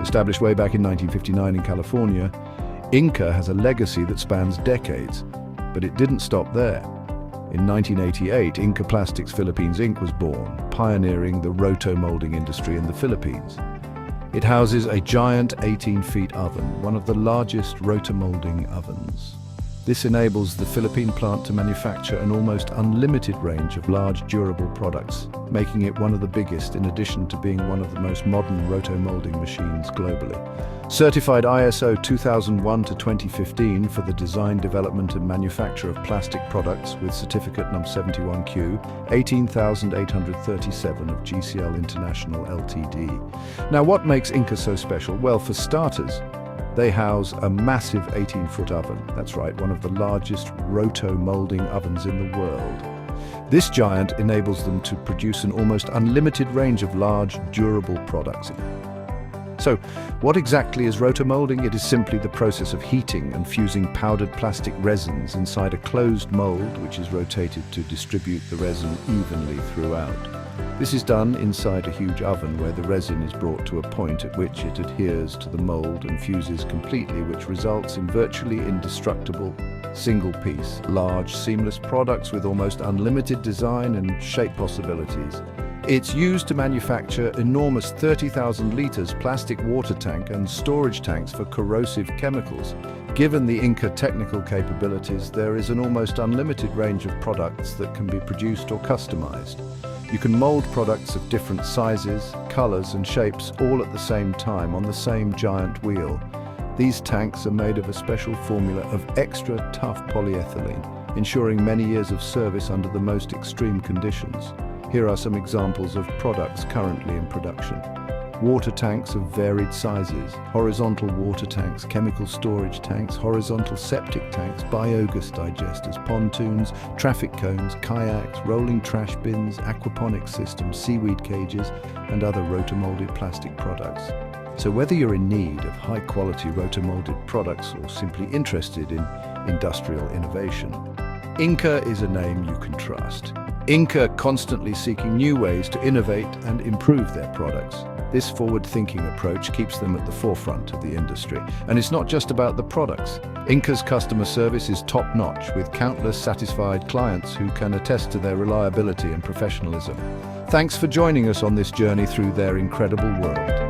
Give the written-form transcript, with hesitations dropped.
Established way back in 1959 in California, INCA has a legacy that spans decades, but it didn't stop there. In 1988, INCA Plastics Philippines Inc. was born, pioneering the roto-molding industry in the Philippines. It houses a giant 18-feet oven, one of the largest rotomolding ovens. This enables the Philippine plant to manufacture an almost unlimited range of large, durable products, making it one of the biggest in addition to being one of the most modern rotomolding machines globally. Certified ISO 2001-2015 for the design, development and manufacture of plastic products with certificate number 71Q, 18837 of GCL International Ltd. Now, what makes INCA so special? Well, for starters, they house a massive 18-foot oven. That's right, one of the largest roto-molding ovens in the world. This giant enables them to produce an almost unlimited range of large, durable products. So, what exactly is rotomolding? It is simply the process of heating and fusing powdered plastic resins inside a closed mold, which is rotated to distribute the resin evenly throughout. This is done inside a huge oven where the resin is brought to a point at which it adheres to the mold and fuses completely, which results in virtually indestructible, single-piece, large, seamless products with almost unlimited design and shape possibilities. It's used to manufacture enormous 30,000 liters plastic water tank and storage tanks for corrosive chemicals. Given the INCA technical capabilities, there is an almost unlimited range of products that can be produced or customized. You can mold products of different sizes, colors and shapes all at the same time on the same giant wheel. These tanks are made of a special formula of extra tough polyethylene, ensuring many years of service under the most extreme conditions. Here are some examples of products currently in production. Water tanks of varied sizes, horizontal water tanks, chemical storage tanks, horizontal septic tanks, biogas digesters, pontoons, traffic cones, kayaks, rolling trash bins, aquaponics systems, seaweed cages, and other rotomolded plastic products. So whether you're in need of high-quality rotomolded products or simply interested in industrial innovation, INCA is a name you can trust. INCA constantly seeking new ways to innovate and improve their products. This forward-thinking approach keeps them at the forefront of the industry. And it's not just about the products. INCA's customer service is top-notch, with countless satisfied clients who can attest to their reliability and professionalism. Thanks for joining us on this journey through their incredible world.